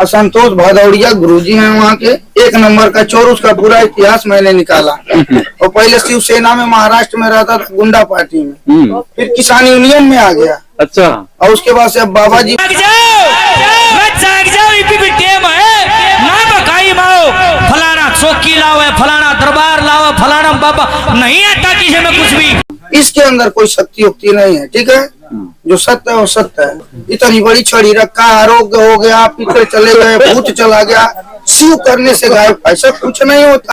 संतोष भदौड़िया गुरुजी हैं वहाँ के, 1 नंबर का चोर। उसका पूरा इतिहास मैंने निकाला। और पहले शिवसेना में महाराष्ट्र में रहता था, गुंडा पार्टी में, फिर किसान यूनियन में आ गया। अच्छा। और उसके बाद से अब बाबा जी फलाना चौकी लाओ, फलाना दरबार लाओ, फलाना बाबा, नहीं आता किसी में कुछ भी। इसके अंदर कोई शक्ति उक्ति नहीं है, ठीक है। जो सत्य है वो सत्य है। इतनी बड़ी छड़ी रखा, आरोग्य हो गया, पितर चले गए, भूत चला गया, शिव करने से गायब, ऐसा कुछ नहीं होता।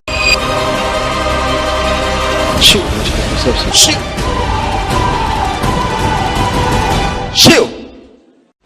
शिव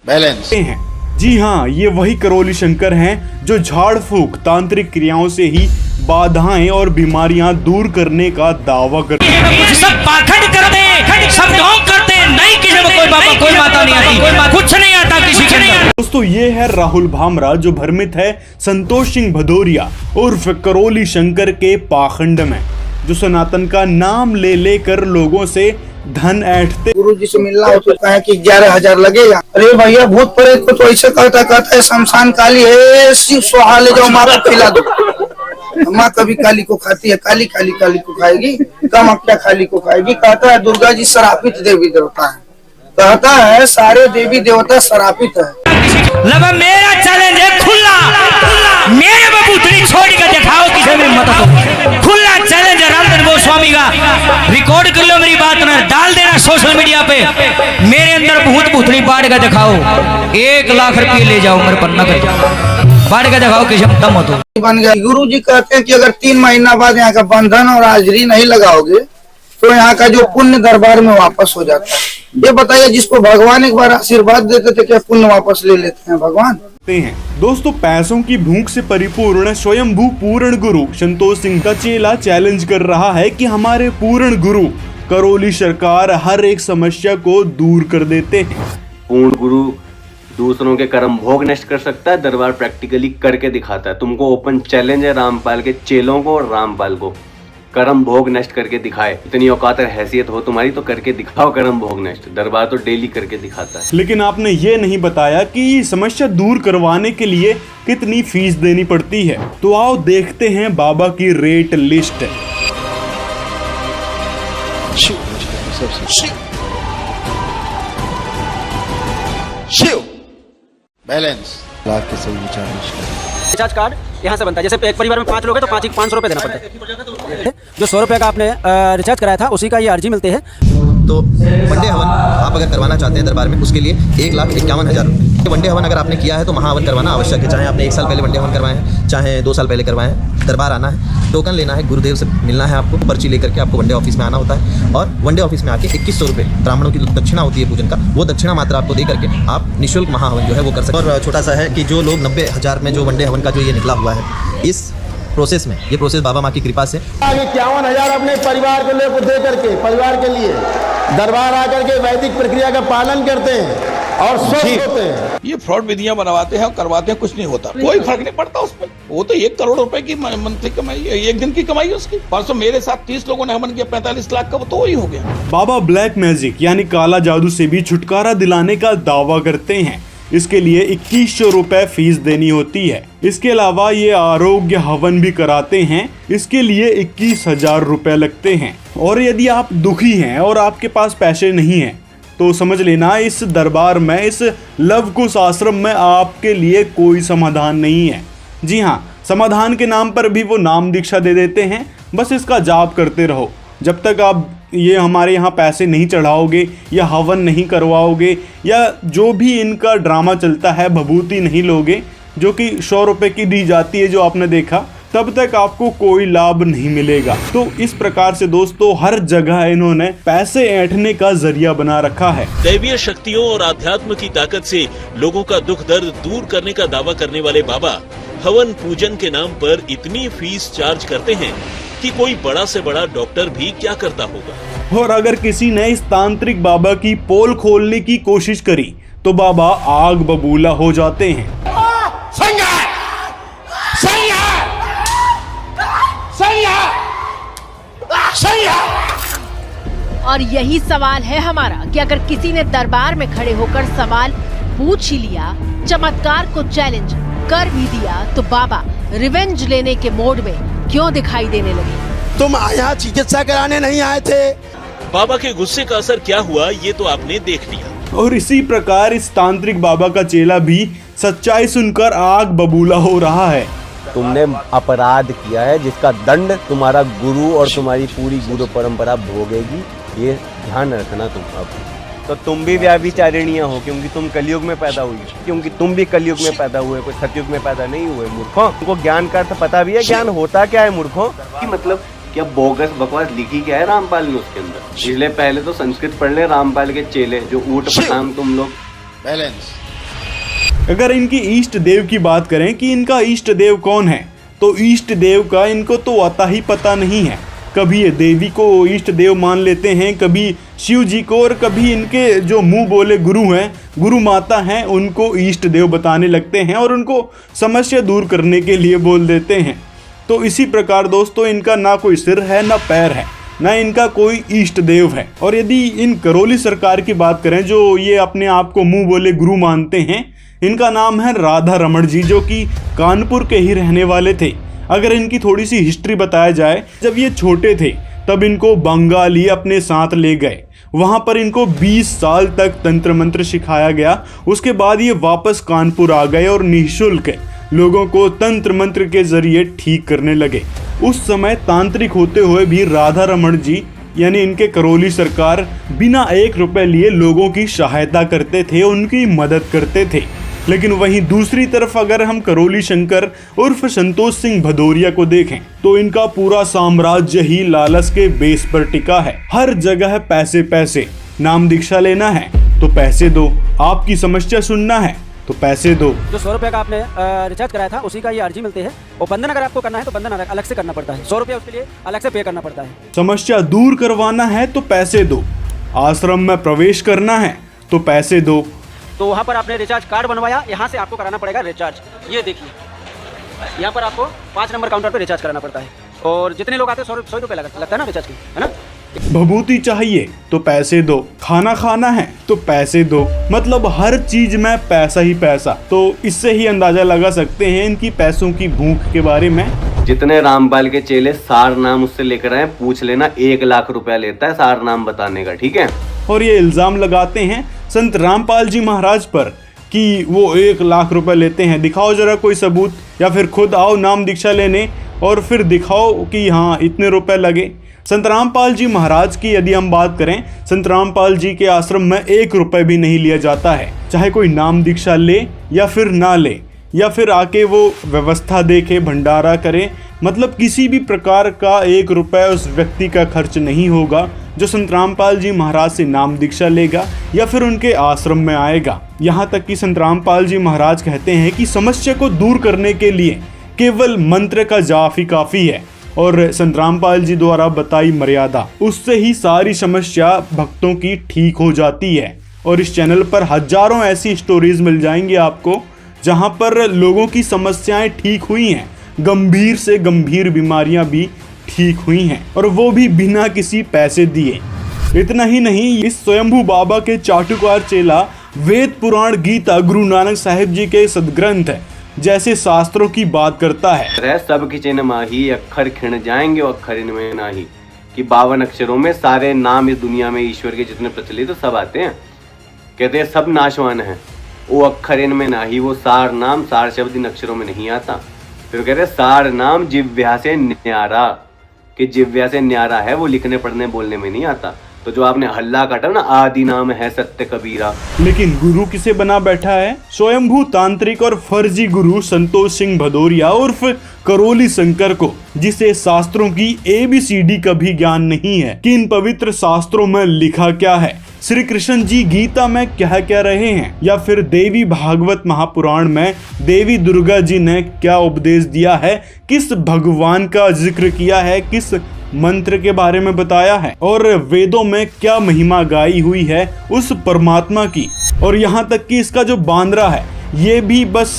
बैलेंस हैं। जी हाँ, ये वही करौली शंकर हैं जो झाड़ फूक तांत्रिक क्रियाओं से ही बाधाएं और बीमारियां दूर करने का दावा करते हैं। सब पाखंड करते हैं, सब ढोंग करते हैं, नहीं किसी में कोई बाबा कोई माता नहीं आती, कुछ नहीं आता किसी के अंदर। दोस्तों, ये है राहुल भामरा जो भ्रमित है संतोष सिंह भदौरिया उर्फ करौली शंकर के पाखंड में, जो सनातन का नाम ले लेकर लोगों से धन ऐंठते। गुरु जी से मिलना हो तो कहे कि 11,000 लगेगा। अरे भैया, भूत प्रेत को तो ऐसे कहता है शमशान काली है, शिव सुहा ले जाओ, माँ को खिला दो। माँ कभी काली को खाती है, काली को खाएगी, कामाख्या काली को खाएगी। कहता है दुर्गा जी शरापित देवी देवता है, कहता है सारे देवी देवता शरापित है। मेरा चैलेंज है खुला, मेरे बबूतरी छोड़ कर दिखाओ किसी में मत हो। खुला चैलेंज है रामधन गोस्वामी का, रिकॉर्ड कर लो मेरी बात ना, डाल देना सोशल मीडिया पे। मेरे अंदर भूत भूतनी बाढ़ का दिखाओ, 1 लाख रुपये ले जाओ, मेरे पन्ना कर जाओ, बाढ़ का दिखाओ किसी में दम मत हो। बन गया। गुरु जी कहते हैं कि अगर 3 महीना बाद यहाँ का बंधन और हाजिरी नहीं लगाओगे तो यहाँ का जो पुण्य दरबार में वापस हो जाता है। ये बताइए, जिसको भगवान एक बार आशीर्वाद देते थे, क्या पुण्य वापस ले लेते हैं भगवान? हैं दोस्तों, पैसों की भूख से परिपूर्ण स्वयंभू पूर्ण गुरु संतोष सिंह का चेला चैलेंज कर रहा है कि हमारे पूर्ण गुरु करौली सरकार हर एक समस्या को दूर कर देते हैं। पूर्ण गुरु दूसरों के कर्म भोग नष्ट कर सकता है, दरबार प्रैक्टिकली करके दिखाता है। तुमको ओपन चैलेंज है रामपाल के चेलों को और रामपाल को, कर्म भोग नष्ट करके दिखाए। इतनी औकात और हैसियत हो तुम्हारी तो करके दिखाओ कर्म भोग नष्ट। दरबार तो डेली करके दिखाता है। लेकिन आपने ये नहीं बताया कि समस्या दूर करवाने के लिए कितनी फीस देनी पड़ती है। तो आओ देखते हैं बाबा की rate list. Shiv balance lakh के सही विचार। रिचार्ज कार्ड यहाँ से बनता है। जैसे एक परिवार में 5 लोग हैं तो 500 रुपये देना पड़ता है। जो 100 रुपये का आपने रिचार्ज कराया था उसी का ये अर्जी मिलते हैं। तो वनडे हवन आप अगर करवाना चाहते हैं दरबार में, उसके लिए 1,51,000 रुपये। वनडे हवन अगर आपने किया है तो महाहवन करवाना आवश्यक है। चाहे आपने 1 साल पहले वनडे हवन करवाए हैं, चाहे 2 साल पहले करवाए हैं। दरबार आना है, टोकन लेना है, गुरुदेव से मिलना है, आपको पर्ची लेकर के आपको वनडे ऑफिस में आना होता है। और वनडे ऑफिस में आके 2100 रुपये ब्राह्मणों की दक्षिणा होती है पूजन का, वो दक्षिणा मात्र आपको दे करके आप निःशुल्क महाहवन जो है वो कर सकते हैं। और छोटा सा है कि जो लोग 90,000 में जो वनडे हवन का जो ये निकला हुआ है, इस प्रोसेस में, ये प्रोसेस बाबा माँ की कृपा से 51,000 अपने परिवार को लेकर दे करके, परिवार के लिए दरबार आकर के वैदिक प्रक्रिया का पालन करते हैं और स्वस्थ होते हैं। ये फ्रॉड विधियां बनवाते हैं और करवाते हैं, कुछ नहीं होता, कोई फर्क नहीं पड़ता उसमें। वो तो 1 करोड़ रुपए की मंथली कमाई है, 1 दिन की कमाई है उसकी। परसों मेरे साथ 30 लोगों ने हवन किया, 45 लाख का, वो तो वही हो गया। बाबा ब्लैक मैजिक यानी काला जादू से भी छुटकारा दिलाने का दावा करते हैं। इसके लिए 2100 रुपए फीस देनी होती है। इसके अलावा ये आरोग्य हवन भी कराते हैं, इसके लिए 21,000 रुपए लगते हैं। और यदि आप दुखी हैं और आपके पास पैसे नहीं हैं तो समझ लेना इस दरबार में, इस लव कुश आश्रम में आपके लिए कोई समाधान नहीं है। जी हाँ, समाधान के नाम पर भी वो नाम दीक्षा दे देते हैं। बस इसका जाप करते रहो। जब तक आप ये हमारे यहाँ पैसे नहीं चढ़ाओगे या हवन नहीं करवाओगे या जो भी इनका ड्रामा चलता है, भभूति नहीं लोगे जो कि 100 रुपये की दी जाती है जो आपने देखा, तब तक आपको कोई लाभ नहीं मिलेगा। तो इस प्रकार से दोस्तों हर जगह इन्होंने पैसे ऐंठने का जरिया बना रखा है। दैवीय शक्तियों और आध्यात्म की ताकत से लोगों का दुख दर्द दूर करने का दावा करने वाले बाबा हवन पूजन के नाम पर इतनी फीस चार्ज करते हैं कि कोई बड़ा से बड़ा डॉक्टर भी क्या करता होगा। और अगर किसी ने इस तांत्रिक बाबा की पोल खोलने की कोशिश करी तो बाबा आग बबूला हो जाते हैं। और यही सवाल है हमारा कि अगर किसी ने दरबार में खड़े होकर सवाल पूछ ही लिया, चमत्कार को चैलेंज कर भी दिया तो बाबा रिवेंज लेने के मोड में क्यों दिखाई देने लगे? तुम यहाँ चिकित्सा कराने नहीं आए थे। बाबा के गुस्से का असर क्या हुआ ये तो आपने देख लिया। और इसी प्रकार इस तांत्रिक बाबा का चेला भी सच्चाई सुनकर आग बबूला हो रहा है। तुमने अपराध किया है जिसका दंड तुम्हारा गुरु और तुम्हारी पूरी गुरु परंपरा भोगेगी, ये ध्यान रखना तुम। अब तो तुम भी व्याभिचारिणीय हो क्योंकि तुम कलयुग में पैदा हुई, क्योंकि तुम भी कलयुग में पैदा हुए, कोई सतयुग में पैदा नहीं हुए मूर्खों। तुमको ज्ञान का अर्थ पता भी है, ज्ञान होता क्या है मूर्खों? कि मतलब क्या बोगस बकवास लिखी क्या है रामपाल ने उसके अंदर। इसलिए पहले तो संस्कृत पढ़ ले रामपाल के चेले, जो ऊट पटांग तुम लोग। बैलेंस। अगर इनकी इष्ट देव की बात करें कि इनका इष्ट देव कौन है, तो इष्ट देव का इनको तो आता ही पता नहीं है। कभी ये देवी को इष्ट देव मान लेते हैं, कभी शिव जी को, और कभी इनके जो मुंह बोले गुरु हैं, गुरु माता हैं, उनको इष्ट देव बताने लगते हैं और उनको समस्या दूर करने के लिए बोल देते हैं। तो इसी प्रकार दोस्तों इनका ना कोई सिर है, ना पैर है, ना इनका कोई इष्ट देव है। और यदि इन करौली सरकार की बात करें, जो ये अपने आप को मुंह बोले गुरु मानते हैं, इनका नाम है राधा रमण जी, जो कि कानपुर के ही रहने वाले थे। अगर इनकी थोड़ी सी हिस्ट्री बताया जाए, जब ये छोटे थे तब इनको बंगाली अपने साथ ले गए। वहाँ पर इनको 20 साल तक तंत्र मंत्र सिखाया गया। उसके बाद ये वापस कानपुर आ गए और निःशुल्क लोगों को तंत्र मंत्र के जरिए ठीक करने लगे। उस समय तांत्रिक होते हुए भी राधा रमण जी यानी इनके करौली सरकार बिना 1 रुपए लिए लोगों की सहायता करते थे, उनकी मदद करते थे। लेकिन वहीं दूसरी तरफ अगर हम करौली शंकर उर्फ संतोष सिंह भदौरिया को देखें, तो इनका पूरा साम्राज्य ही लालच के बेस पर टिका है। हर जगह पैसे पैसे। नाम दीक्षा लेना है तो पैसे दो, आपकी समस्या सुनना है तो पैसे दो। जो 100 रुपये का आपने रिचार्ज कराया था उसी का ये अर्जी मिलते हैं। और बंधन अगर आपको करना है तो बंधन अलग से करना पड़ता है, 100 रुपये उसके लिए अलग से पे करना पड़ता है। समस्या दूर करवाना है तो पैसे दो, आश्रम में प्रवेश करना है तो पैसे दो। तो वहाँ पर आपने रिचार्ज कार्ड बनवाया, यहाँ से आपको कराना पड़ेगा रिचार्ज। ये देखिए यहाँ पर आपको 5 नंबर काउंटर पर रिचार्ज कराना पड़ता है। और जितने लोग आते हैं 100 रुपये लगता है ना रिचार्ज की, है ना। भभूति चाहिए तो पैसे दो, खाना खाना है तो पैसे दो, मतलब हर चीज में पैसा ही पैसा। तो इससे ही अंदाजा लगा सकते हैं इनकी पैसों की भूख के बारे में। जितने रामपाल के चेले सार नाम उससे लेकर आए, पूछ लेना 1 लाख रुपया लेता है सार नाम बताने का, ठीक है। और ये इल्जाम लगाते हैं संत रामपाल जी महाराज पर कि वो 1 लाख रुपए लेते हैं। दिखाओ जरा कोई सबूत, या फिर खुद आओ नाम दीक्षा लेने और फिर दिखाओ कि हाँ इतने रुपए लगे। संत रामपाल जी महाराज की यदि हम बात करें, संत रामपाल जी के आश्रम में 1 रुपए भी नहीं लिया जाता है। चाहे कोई नाम दीक्षा ले या फिर ना ले, या फिर आके वो व्यवस्था देखे, भंडारा करे, मतलब किसी भी प्रकार का 1 रुपए उस व्यक्ति का खर्च नहीं होगा जो संत रामपाल जी महाराज से नाम दीक्षा लेगा या फिर उनके आश्रम में आएगा। यहाँ तक कि संत रामपाल जी महाराज कहते हैं कि समस्या को दूर करने के लिए केवल मंत्र का जाप ही काफी है, और संत रामपाल जी द्वारा बताई मर्यादा, उससे ही सारी समस्या भक्तों की ठीक हो जाती है। और इस चैनल पर हजारों ऐसी स्टोरीज मिल जाएंगी आपको जहां पर लोगों की समस्याएं ठीक हुई हैं, गंभीर से गंभीर बीमारियां भी ठीक हुई हैं, और वो भी बिना किसी पैसे दिए। इतना ही नहीं, इस स्वयंभू बाबा के चाटुकार चेला वेद पुराण गीता गुरु नानक साहिब जी के सदग्रंथ जैसे शास्त्रों की बात करता है। सब खिंचे न माही, अक्षर खिण जाएंगे और अक्षर इनमें नाही, कि 52 अक्षरों में सारे नाम इस दुनिया में ईश्वर के जितने प्रचलित तो सब आते हैं। कहते हैं सब नाशवान है, वो अक्षर इनमें नाही, वो सार नाम, सार शब्द इन अक्षरों में नहीं आता। फिर कहते हैं सार नाम जिव्या से न्यारा, कि जिव्या से न्यारा है, वो लिखने पढ़ने बोलने में नहीं आता। तो जो आपने हल्ला काटा ना, आदि नाम है सत्य कबीरा। लेकिन गुरु किसे बना बैठा है? स्वयंभू तांत्रिक और फर्जी गुरु संतोष सिंह भदौरिया उर्फ करौली शंकर को, जिसे शास्त्रों की ABCD का भी ज्ञान नहीं है कि इन पवित्र शास्त्रों में लिखा क्या है, श्री कृष्ण जी गीता में क्या कह रहे हैं, या फिर देवी भागवत महापुराण में देवी दुर्गा जी ने क्या उपदेश दिया है, किस भगवान का जिक्र किया है, किस मंत्र के बारे में बताया है, और वेदों में क्या महिमा गाई हुई है उस परमात्मा की। और यहाँ तक कि इसका जो बांद्रा है ये भी बस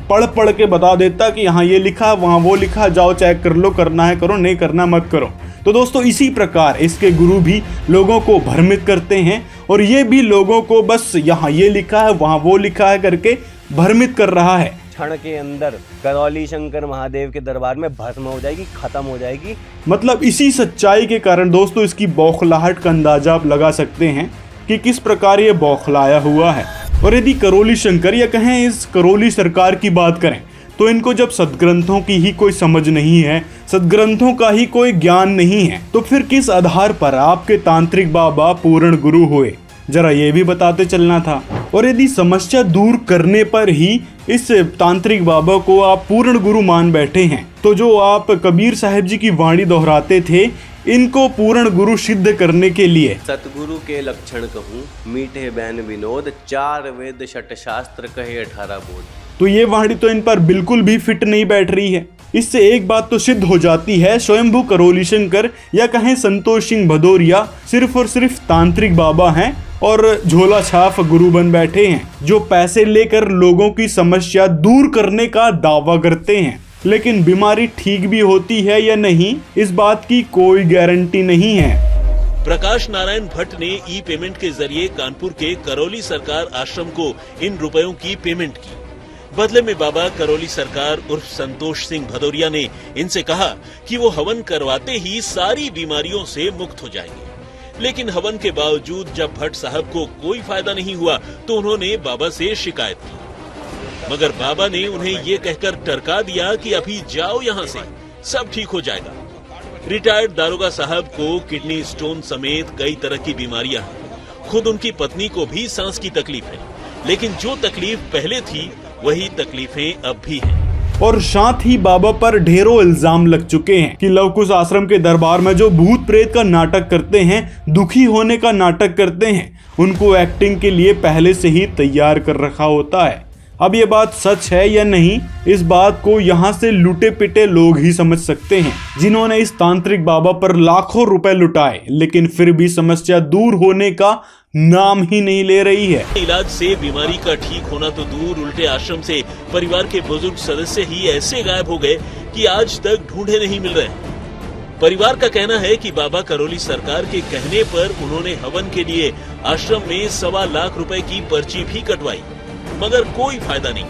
पढ़ पढ़ के बता देता कि यहाँ ये लिखा, वहाँ वो लिखा, जाओ चेक कर लो, करना है करो, नहीं करना मत करो। तो दोस्तों इसी प्रकार इसके गुरु भी लोगों को भ्रमित करते हैं, और ये भी लोगों को बस यहाँ ये लिखा है वहाँ वो लिखा है करके भ्रमित कर रहा है। क्षण के अंदर करौली शंकर महादेव के दरबार में भस्म हो जाएगी, खत्म हो जाएगी। मतलब इसी सच्चाई के कारण दोस्तों इसकी बौखलाहट का अंदाजा आप लगा सकते हैं कि किस प्रकार ये बौखलाया हुआ है। और यदि करौली शंकर या कहें इस करौली सरकार की बात करें तो इनको जब सदग्रंथों की ही कोई समझ नहीं है, सदग्रंथों का ही कोई ज्ञान नहीं है, तो फिर किस आधार पर आपके तांत्रिक बाबा पूर्ण गुरु हुए, जरा ये भी बताते चलना था। और यदि समस्या दूर करने पर ही इस तांत्रिक बाबा को आप पूर्ण गुरु मान बैठे हैं, तो जो आप कबीर साहब जी की वाणी दोहराते थे, इनको पूर्ण गुरु सिद्ध करने के लिए सतगुरु के लक्षण कहूँ, मीठे बैन विनोद, 4 वेद 6 शास्त्र कहे 18 बोध। तो ये वाणी तो इन पर बिल्कुल भी फिट नहीं बैठ रही है। इससे एक बात तो सिद्ध हो जाती है, स्वयंभू करौली शंकर या कहें संतोष सिंह भदौरिया सिर्फ और सिर्फ तांत्रिक बाबा हैं और झोला छाप गुरु बन बैठे हैं, जो पैसे लेकर लोगों की समस्या दूर करने का दावा करते हैं। लेकिन बीमारी ठीक भी होती है या नहीं, इस बात की कोई गारंटी नहीं है। प्रकाश नारायण भट्ट ने ई पेमेंट के जरिए कानपुर के करौली सरकार आश्रम को इन रुपयों की पेमेंट की। बदले में बाबा करौली सरकार उर्फ संतोष सिंह भदौरिया ने इनसे कहा कि वो हवन करवाते ही सारी बीमारियों से मुक्त हो जाएंगे। लेकिन हवन के बावजूद जब भट्ट साहब को कोई फायदा नहीं हुआ तो उन्होंने बाबा से शिकायत की, मगर बाबा ने उन्हें ये कहकर टरका दिया कि अभी जाओ यहाँ से, सब ठीक हो जाएगा। रिटायर्ड दारोगा साहब को किडनी स्टोन समेत कई तरह की बीमारियां हैं। खुद उनकी पत्नी को भी सांस की तकलीफ है, लेकिन जो तकलीफ पहले थी वही तकलीफें अब भी हैं। और साथ ही बाबा पर ढेरों इल्जाम लग चुके हैं कि लवकुश आश्रम के दरबार में जो भूत प्रेत का नाटक करते हैं, दुखी होने का नाटक करते हैं, उनको एक्टिंग के लिए पहले से ही तैयार कर रखा होता है। अब ये बात सच है या नहीं, इस बात को यहाँ से लुटे पिटे लोग ही समझ सकते हैं, जिन्होंने इस तांत्रिक बाबा पर लाखों रुपए लुटाए, लेकिन फिर भी समस्या दूर होने का नाम ही नहीं ले रही है। इलाज से बीमारी का ठीक होना तो दूर, उल्टे आश्रम से परिवार के बुजुर्ग सदस्य ही ऐसे गायब हो गए कि आज तक ढूंढे नहीं मिल रहे। परिवार का कहना है कि बाबा करौली सरकार के कहने पर उन्होंने हवन के लिए आश्रम में 1.25 लाख रुपए की पर्ची भी कटवाई, मगर कोई फायदा नहीं।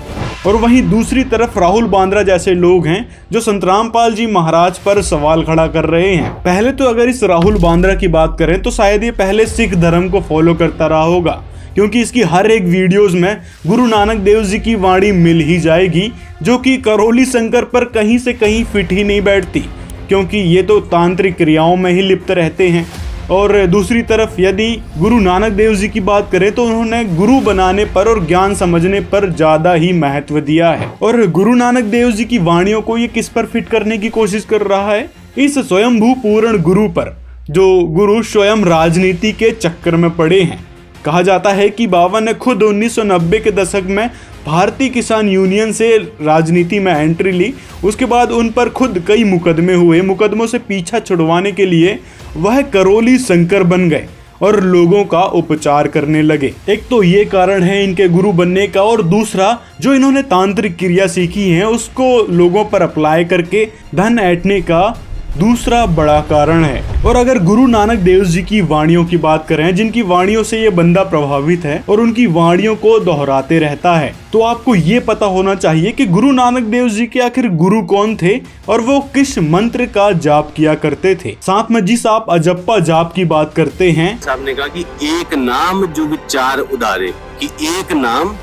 और वहीं दूसरी तरफ राहुल बांद्रा जैसे लोग हैं जो संत रामपाल जी महाराज पर सवाल खड़ा कर रहे हैं। पहले तो अगर इस राहुल बांद्रा की बात करें तो शायद ये पहले सिख धर्म को फॉलो करता रहा होगा, क्योंकि इसकी हर एक वीडियोस में गुरु नानक देव जी की वाणी मिल ही जाएगी, जो कि करौली शंकर पर कहीं से कहीं फिट ही नहीं बैठती, क्योंकि ये तो तांत्रिक क्रियाओं में ही लिप्त रहते हैं। और दूसरी तरफ यदि गुरु नानक देव जी की बात करें तो उन्होंने गुरु बनाने पर और ज्ञान समझने पर ज्यादा ही महत्व दिया है। और गुरु नानक देव जी की वाणियों को ये किस पर फिट करने की कोशिश कर रहा है? इस स्वयंभू पूर्ण गुरु पर, जो गुरु स्वयं राजनीति के चक्कर में पड़े हैं। कहा जाता है कि बाबा ने खुद 1990 के दशक में भारतीय किसान यूनियन से राजनीति में एंट्री ली। उसके बाद उन पर खुद कई मुकदमे हुए। मुकदमों से पीछा छुड़वाने के लिए वह करौली शंकर बन गए और लोगों का उपचार करने लगे। एक तो ये कारण है इनके गुरु बनने का, और दूसरा जो इन्होंने तांत्रिक क्रिया सीखी है उसको लोगों पर अप्लाई करके धन ऐंठने का दूसरा बड़ा कारण है। और अगर गुरु नानक देव जी की वाणियों की बात करें, जिनकी वाणियों से ये बंदा प्रभावित है और उनकी वाणियों को दोहराते रहता है, तो आपको ये पता होना चाहिए कि गुरु नानक देव जी के आखिर गुरु कौन थे और वो किस मंत्र का जाप किया करते थे। साथ में जिस आप अजप्पा जाप की बात करते हैं, साहब ने कहा कि एक नाम जुग 4 उदारे, कि एक नाम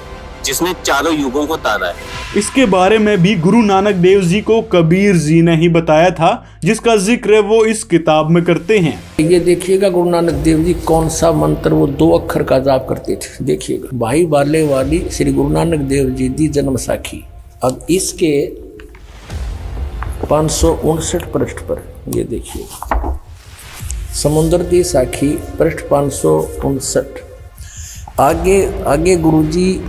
जिसने चारों युगों को तारा है। इसके बारे में भी गुरु नानक देव जी को कबीर जी ने ही बताया था, जिसका जिक्र वो इस किताब में करते हैं। ये देखिएगा गुरु नानक देव जी कौन सा मंत्र वो 2 अक्षर का जाप करते थे। देखिएगा, भाई बाले वाली श्री गुरु नानक देव जी दी जन्म साखी। अब इसके 559 पृष्ठ पर ये देखिए, समुद्र दी साखी पृष्ठ 559। आगे गुरुजी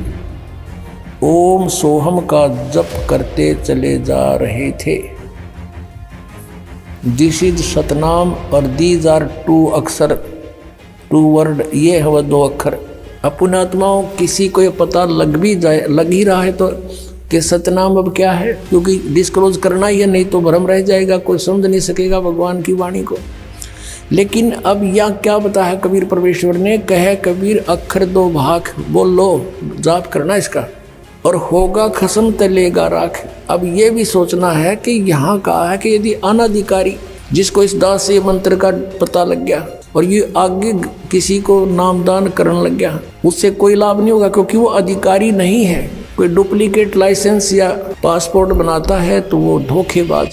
ओम सोहम का जप करते चले जा रहे थे। दिस इज सतनाम और दीज आर 2 अक्षर 2 वर्ड, ये है वह 2 अक्षर। अपने आत्माओं किसी को ये पता लग ही रहा है तो कि सतनाम अब क्या है, क्योंकि डिस्क्लोज करना ही है, नहीं तो भ्रम रह जाएगा, कोई समझ नहीं सकेगा भगवान की वाणी को। लेकिन अब यह क्या बताया कबीर परमेश्वर ने, कहे कबीर अक्षर 2 भाग बोल लो, जाप करना इसका। और होगा खसम तलेगा राख। अब ये भी सोचना है कि यहाँ कहा है कि यदि अनाधिकारी जिसको इस दास्य मंत्र का पता लग गया और ये आगे किसी को नामदान करने लग गया, उससे कोई लाभ नहीं होगा, क्योंकि वो अधिकारी नहीं है। कोई डुप्लीकेट लाइसेंस या पासपोर्ट बनाता है तो वो धोखेबाज